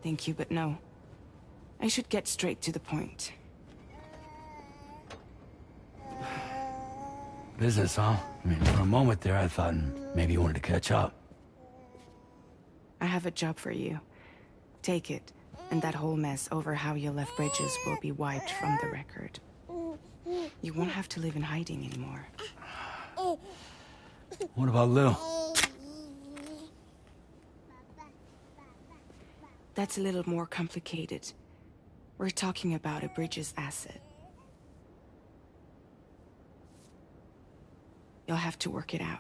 Thank you, but no. I should get straight to the point. Business, huh? I mean, for a moment there, I thought maybe you wanted to catch up. I have a job for you. Take it, and that whole mess over how you left Bridges will be wiped from the record. You won't have to live in hiding anymore. What about Lil? That's a little more complicated. We're talking about a Bridges asset. You'll have to work it out.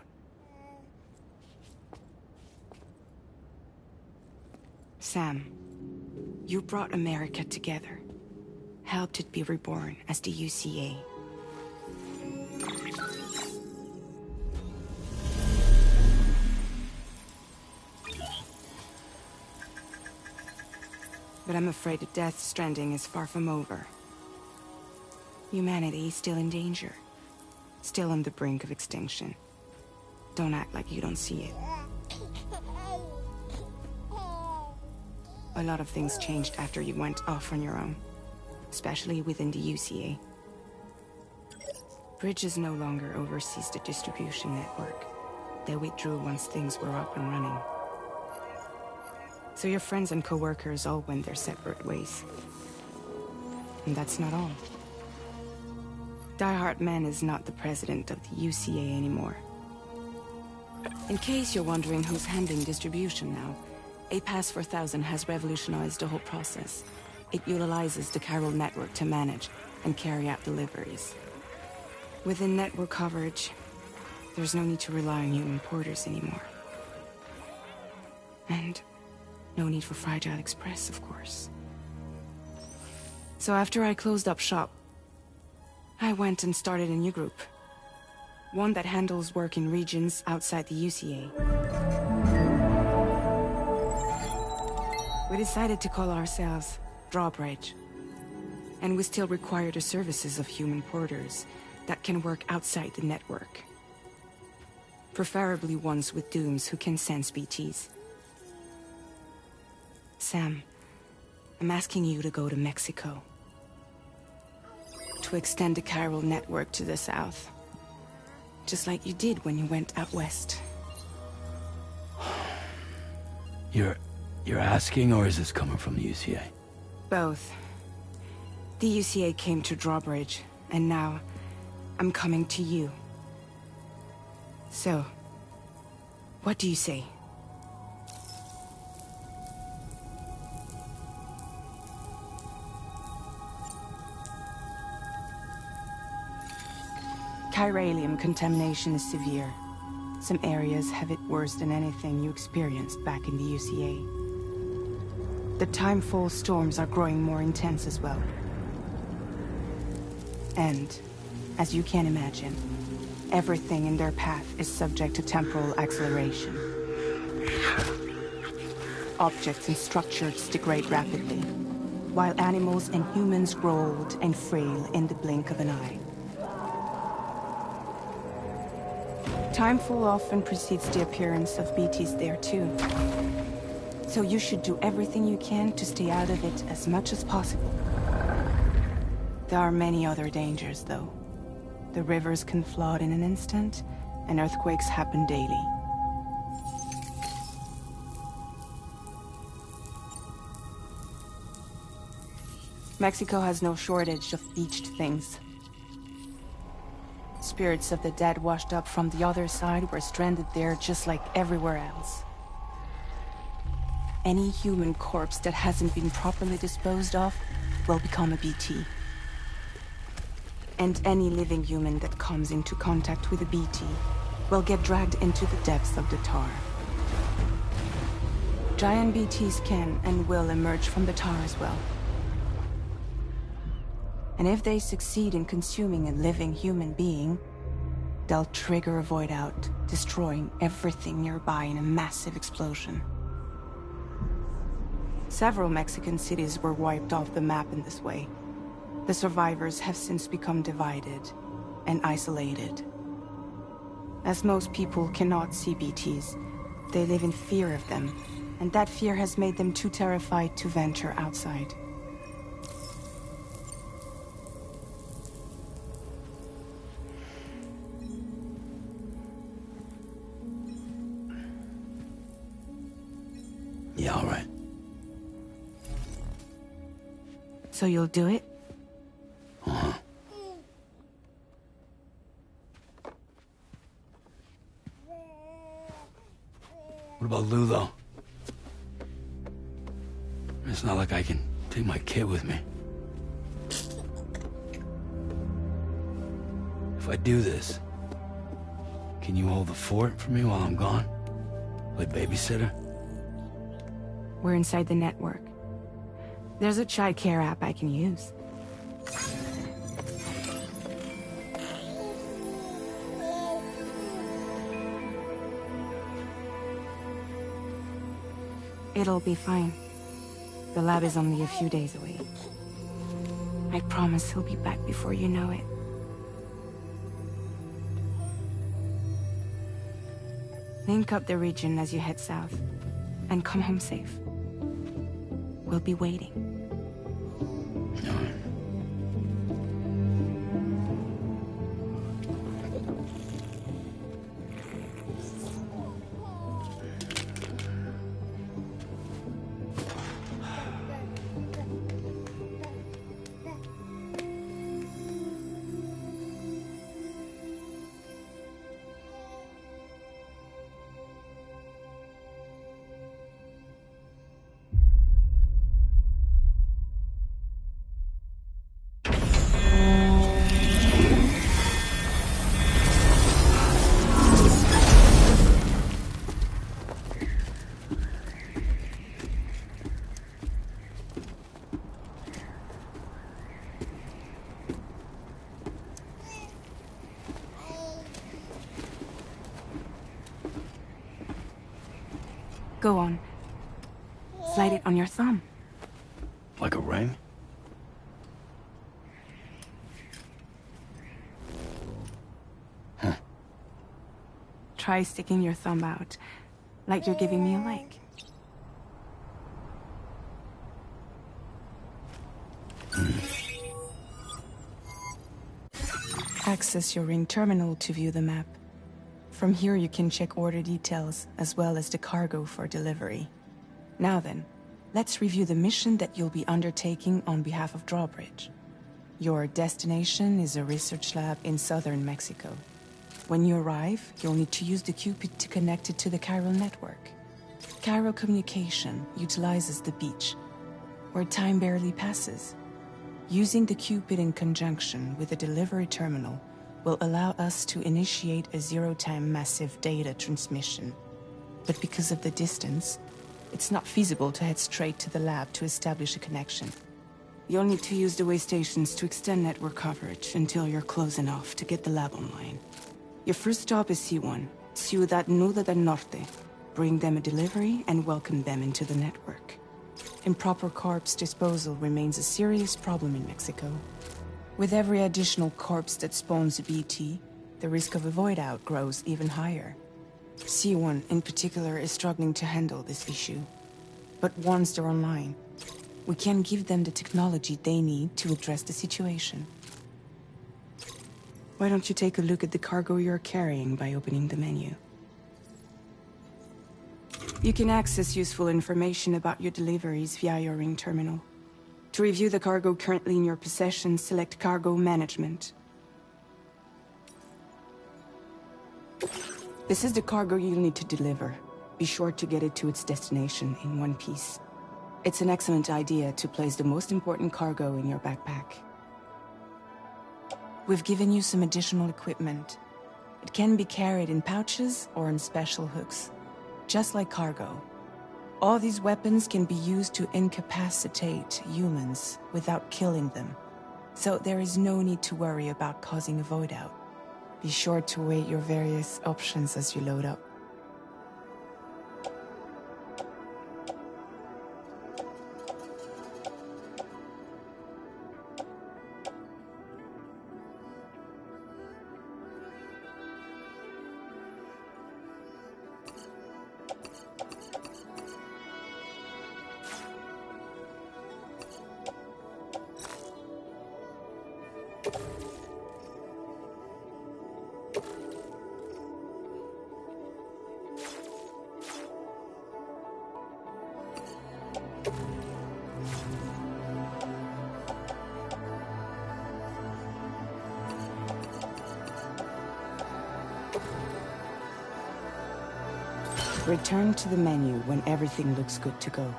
Sam, you brought America together. Helped it be reborn as the UCA. But I'm afraid that Death Stranding is far from over. Humanity is still in danger. Still on the brink of extinction. Don't act like you don't see it. A lot of things changed after you went off on your own. Especially within the UCA. Bridges no longer oversees the distribution network. They withdrew once things were up and running. So your friends and co-workers all went their separate ways. And that's not all. Die Hard Man is not the president of the UCA anymore. In case you're wondering who's handling distribution now, A Pass 4000 has revolutionized the whole process. It utilizes the Chiral network to manage and carry out deliveries. Within network coverage, there's no need to rely on human porters anymore. And no need for Fragile Express, of course. So after I closed up shop, I went and started a new group. One that handles work in regions outside the UCA. We decided to call ourselves Drawbridge. And we still require the services of human porters that can work outside the network. Preferably ones with dooms who can sense BTs. Sam, I'm asking you to go to Mexico. To extend the Chiral network to the south. Just like you did when you went out west. You're asking, or is this coming from the UCA? Both. The UCA came to Drawbridge, and now I'm coming to you. So, what do you say? Chiralium contamination is severe. Some areas have it worse than anything you experienced back in the UCA. The timefall storms are growing more intense as well. And, as you can imagine, everything in their path is subject to temporal acceleration. Objects and structures degrade rapidly, while animals and humans grow old and frail in the blink of an eye. Timefall often precedes the appearance of BTs there too. So you should do everything you can to stay out of it as much as possible. There are many other dangers, though. The rivers can flood in an instant, and earthquakes happen daily. Mexico has no shortage of beached things. Spirits of the dead washed up from the other side were stranded there just like everywhere else. Any human corpse that hasn't been properly disposed of will become a BT. And any living human that comes into contact with a BT will get dragged into the depths of the tar. Giant BTs can and will emerge from the tar as well. And if they succeed in consuming a living human being, they'll trigger a void out, destroying everything nearby in a massive explosion. Several Mexican cities were wiped off the map in this way. The survivors have since become divided and isolated. As most people cannot see BTs, they live in fear of them and that fear has made them too terrified to venture outside. Yeah, all right. So you'll do it? Uh-huh. What about Lou, though? It's not like I can take my kid with me. If I do this, can you hold the fort for me while I'm gone? Play babysitter? We're inside the network. There's a child care app I can use. It'll be fine. The lab is only a few days away. I promise he'll be back before you know it. Link up the region as you head south, and come home safe. We'll be waiting. All right. Go on. Slide it on your thumb. Like a ring? Huh. Try sticking your thumb out, like you're giving me a like. Access your ring terminal to view the map. From here you can check order details, as well as the cargo for delivery. Now then, let's review the mission that you'll be undertaking on behalf of Drawbridge. Your destination is a research lab in southern Mexico. When you arrive, you'll need to use the Cupid to connect it to the chiral network. Chiral communication utilizes the beach, where time barely passes. Using the Cupid in conjunction with the delivery terminal will allow us to initiate a zero-time massive data transmission. But because of the distance, it's not feasible to head straight to the lab to establish a connection. You'll need to use the way stations to extend network coverage until you're close enough to get the lab online. Your first stop is C1, Ciudad Nuda del Norte. Bring them a delivery and welcome them into the network. Improper corpse disposal remains a serious problem in Mexico. With every additional corpse that spawns a BT, the risk of a void out grows even higher. C1 in particular is struggling to handle this issue. But once they're online, we can give them the technology they need to address the situation. Why don't you take a look at the cargo you're carrying by opening the menu? You can access useful information about your deliveries via your ring terminal. To review the cargo currently in your possession, select Cargo Management. This is the cargo you'll need to deliver. Be sure to get it to its destination in one piece. It's an excellent idea to place the most important cargo in your backpack. We've given you some additional equipment. It can be carried in pouches or on special hooks, just like cargo. All these weapons can be used to incapacitate humans without killing them. So there is no need to worry about causing a void out. Be sure to weigh your various options as you load up. Return to the menu when everything looks good to go.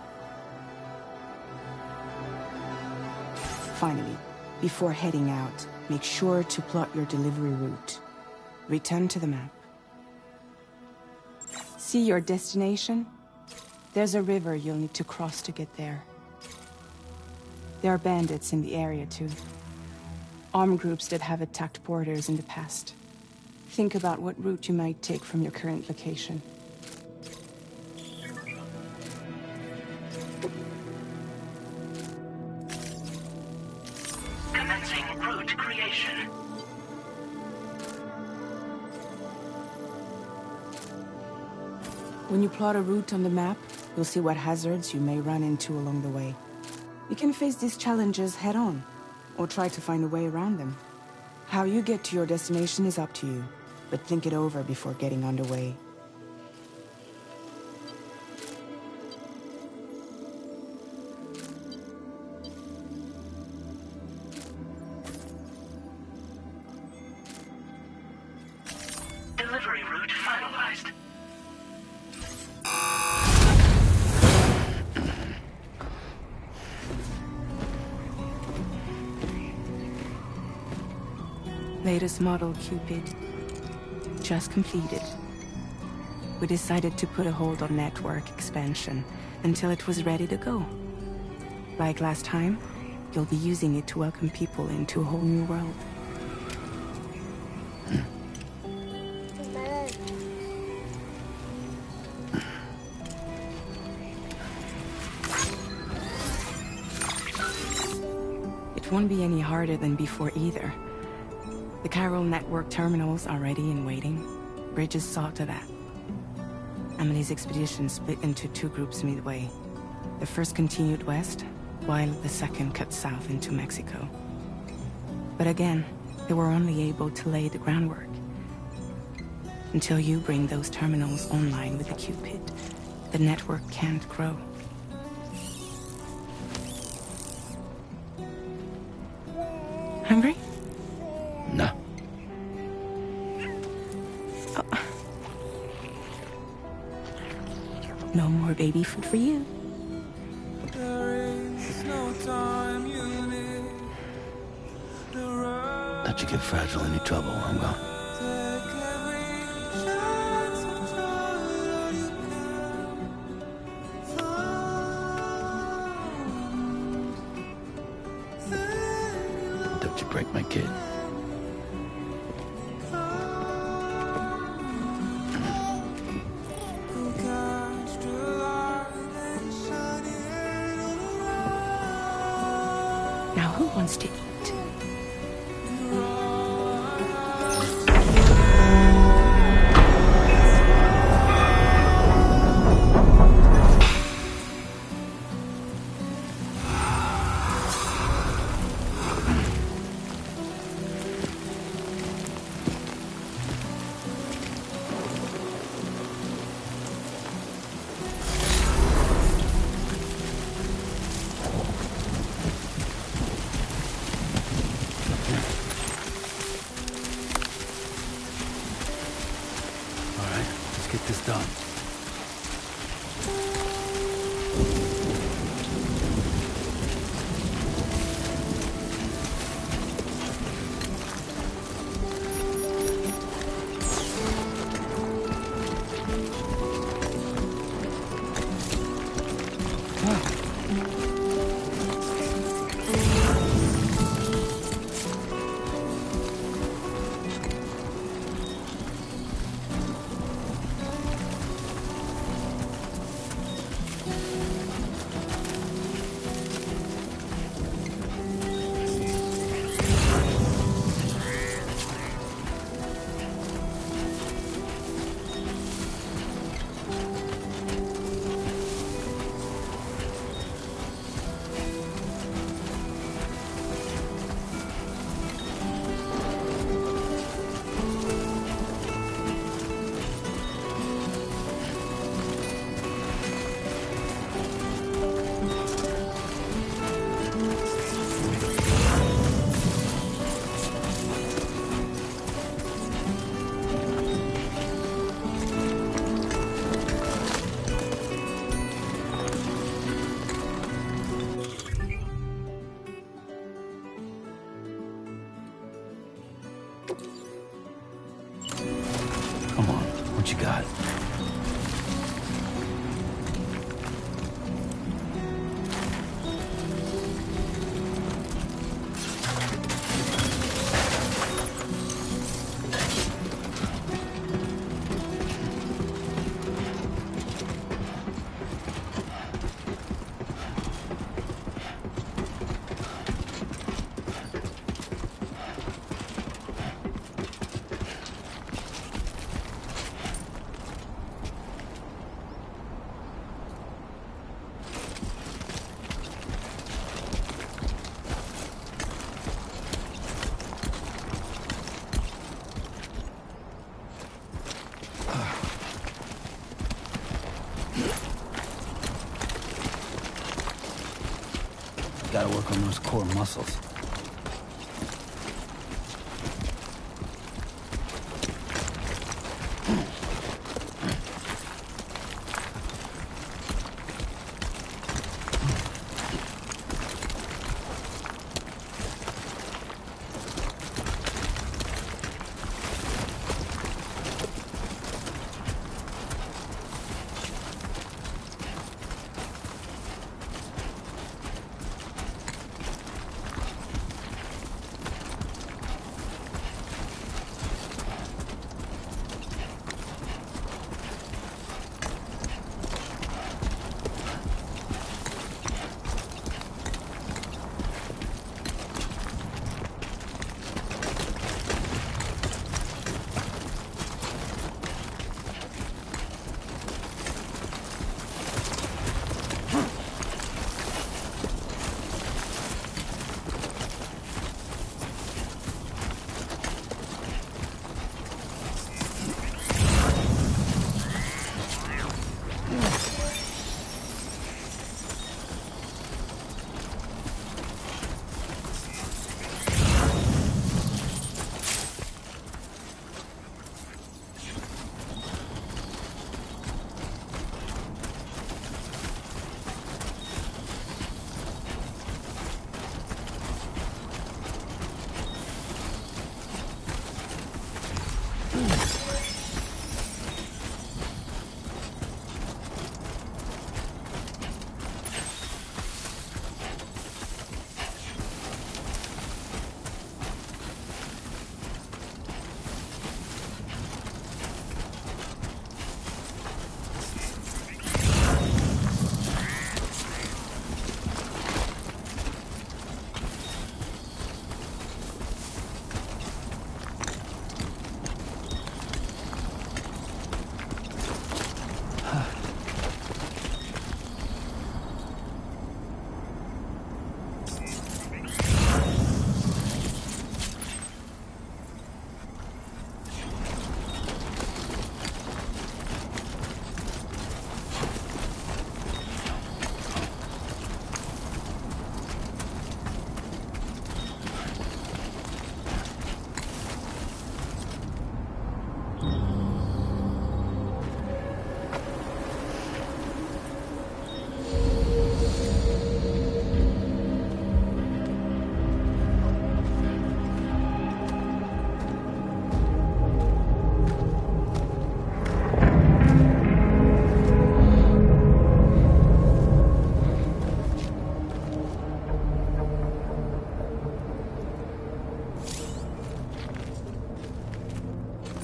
Finally, before heading out, make sure to plot your delivery route. Return to the map. See your destination? There's a river you'll need to cross to get there. There are bandits in the area too. Armed groups that have attacked borders in the past. Think about what route you might take from your current location. Commencing route creation. When you plot a route on the map, you'll see what hazards you may run into along the way. You can face these challenges head-on, or try to find a way around them. How you get to your destination is up to you, but think it over before getting underway. Delivery route finalized. Latest model Cupid. Just completed. We decided to put a hold on network expansion until it was ready to go. Like last time, you'll be using it to welcome people into a whole new world. It won't be any harder than before either. The Chiral network terminals are ready and waiting. Bridges saw to that. Emily's expedition split into two groups midway. The first continued west, while the second cut south into Mexico. But again, they were only able to lay the groundwork. Until you bring those terminals online with the Cupid, the network can't grow. Hungry? No. Oh. No more baby food for you. Let you get fragile, any trouble, I'm gone. Don't you break my kid. Now who wants to eat? Gotta work on those core muscles.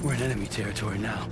We're in enemy territory now.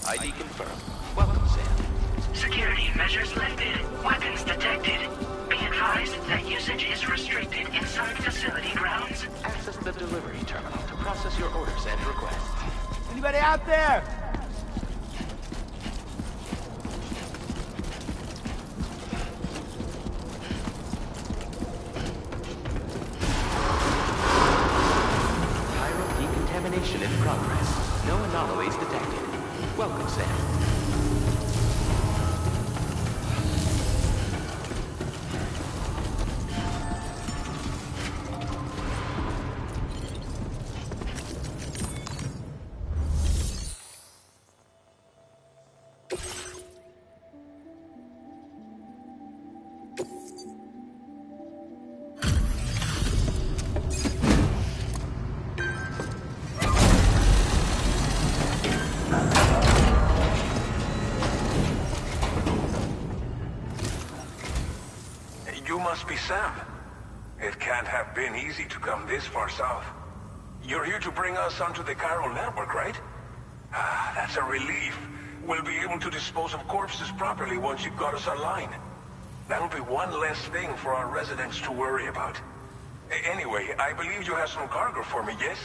ID confirmed. Welcome, Sam. Security measures lifted. Weapons detected. Be advised that usage is restricted inside facility grounds. Access the delivery terminal to process your orders and requests. Anybody out there? Pyro decontamination in progress. No anomalies detected. Welcome, Sam. You must be Sam. It can't have been easy to come this far south. You're here to bring us onto the chiral network, right? Ah, that's a relief. We'll be able to dispose of corpses properly once you've got us online. That'll be one less thing for our residents to worry about. Anyway, I believe you have some cargo for me, yes?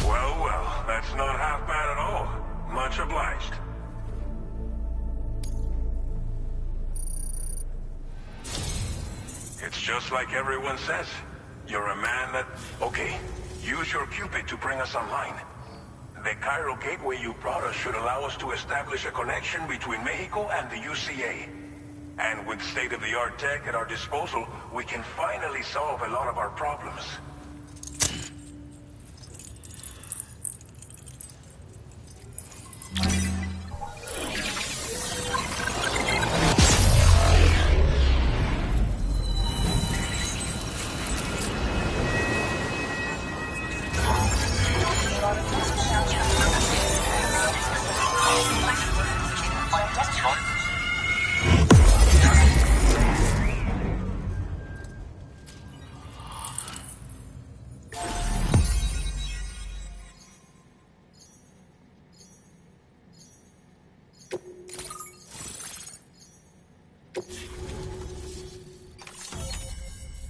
Well, that's not half bad at all. Much obliged. It's just like everyone says. You're a man that... Okay, use your Cupid to bring us online. The chiral gateway you brought us should allow us to establish a connection between Mexico and the UCA. And with state-of-the-art tech at our disposal, we can finally solve a lot of our problems.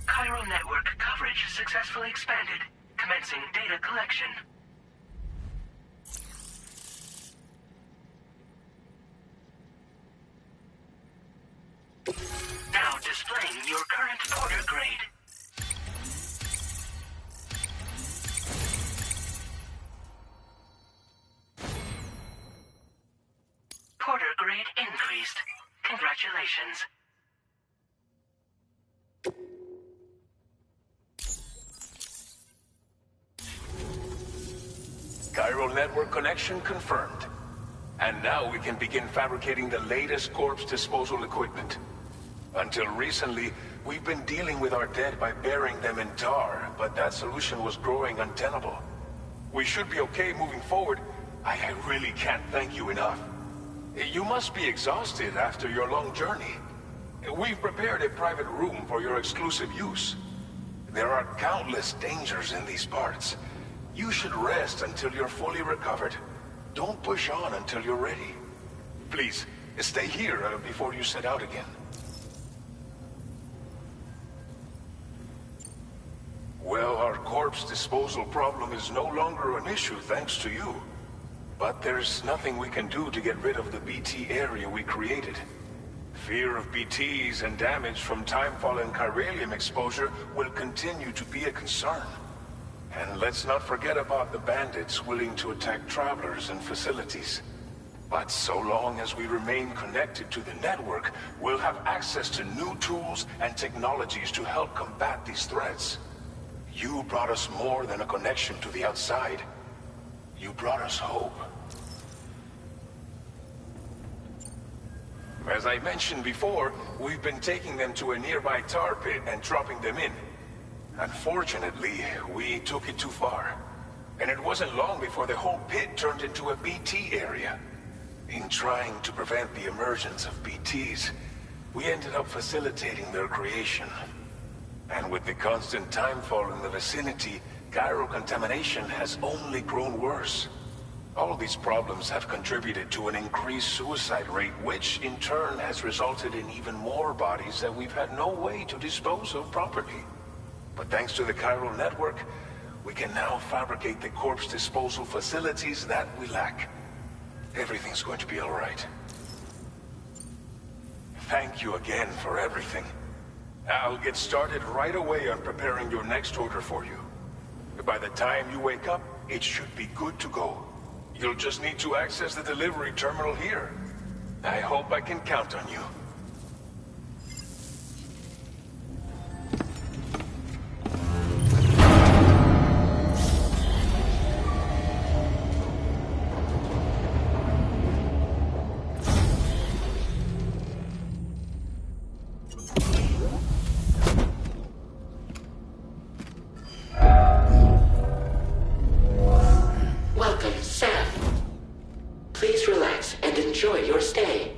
Chiral network coverage successfully expanded. Commencing data collection. Now displaying your current Porter grade. Porter grade increased. Congratulations. Chiral network connection confirmed. And now we can begin fabricating the latest corpse disposal equipment. Until recently, we've been dealing with our dead by burying them in tar, but that solution was growing untenable. We should be okay moving forward. I really can't thank you enough. You must be exhausted after your long journey. We've prepared a private room for your exclusive use. There are countless dangers in these parts. You should rest until you're fully recovered. Don't push on until you're ready. Please, stay here before you set out again. Well, our corpse disposal problem is no longer an issue thanks to you. But there's nothing we can do to get rid of the BT area we created. Fear of BTs and damage from timefall and chiralium exposure will continue to be a concern. And let's not forget about the bandits willing to attack travelers and facilities. But so long as we remain connected to the network, we'll have access to new tools and technologies to help combat these threats. You brought us more than a connection to the outside. You brought us hope. As I mentioned before, we've been taking them to a nearby tar pit and dropping them in. Unfortunately, we took it too far. And it wasn't long before the whole pit turned into a BT area. In trying to prevent the emergence of BTs, we ended up facilitating their creation. And with the constant timefall in the vicinity, gyro contamination has only grown worse. All these problems have contributed to an increased suicide rate, which in turn has resulted in even more bodies that we've had no way to dispose of properly. But thanks to the chiral network, we can now fabricate the corpse disposal facilities that we lack. Everything's going to be all right. Thank you again for everything. I'll get started right away on preparing your next order for you. By the time you wake up, it should be good to go. You'll just need to access the delivery terminal here. I hope I can count on you. Enjoy your stay.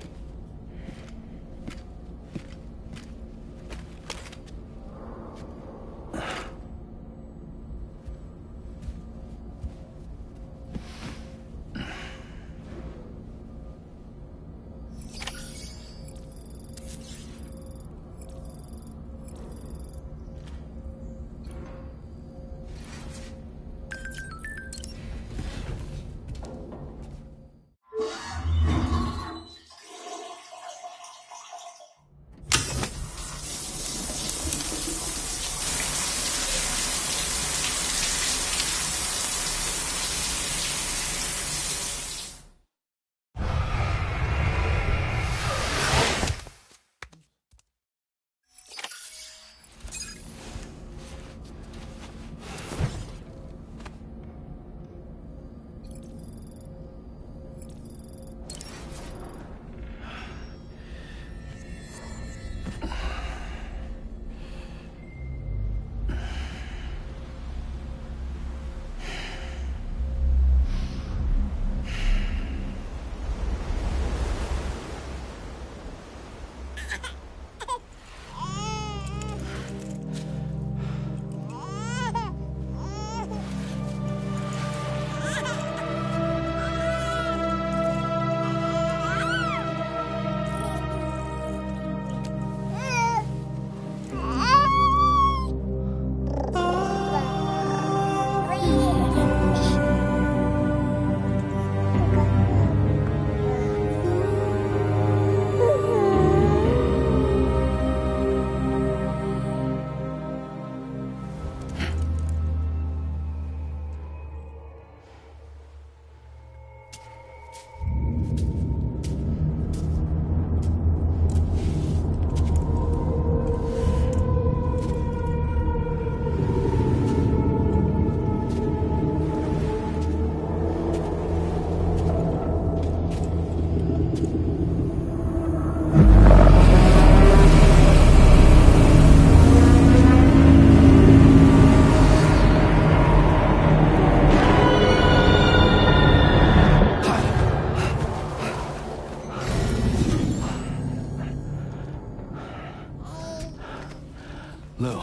Lou.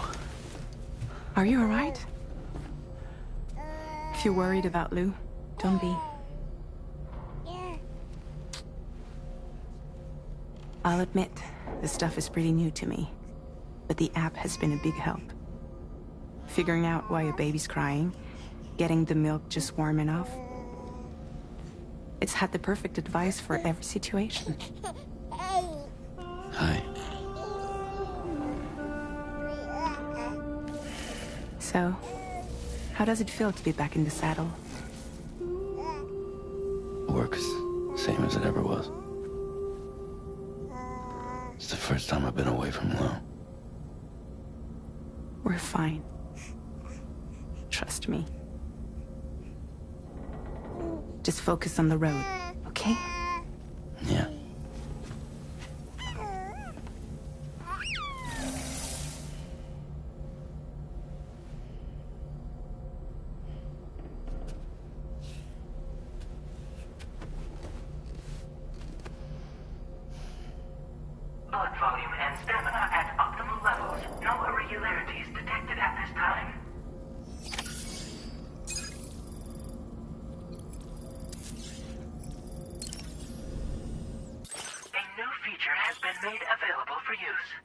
Are you alright? If you're worried about Lou, don't be. I'll admit, this stuff is pretty new to me, but the app has been a big help. Figuring out why a baby's crying, getting the milk just warm enough. It's had the perfect advice for every situation. Hi. So, how does it feel to be back in the saddle? Works same as it ever was. It's the first time I've been away from Lou. We're fine. Trust me. Just focus on the road, okay? Yeah. Blood volume and stamina at optimal levels. No irregularities detected at this time. A new feature has been made available for use.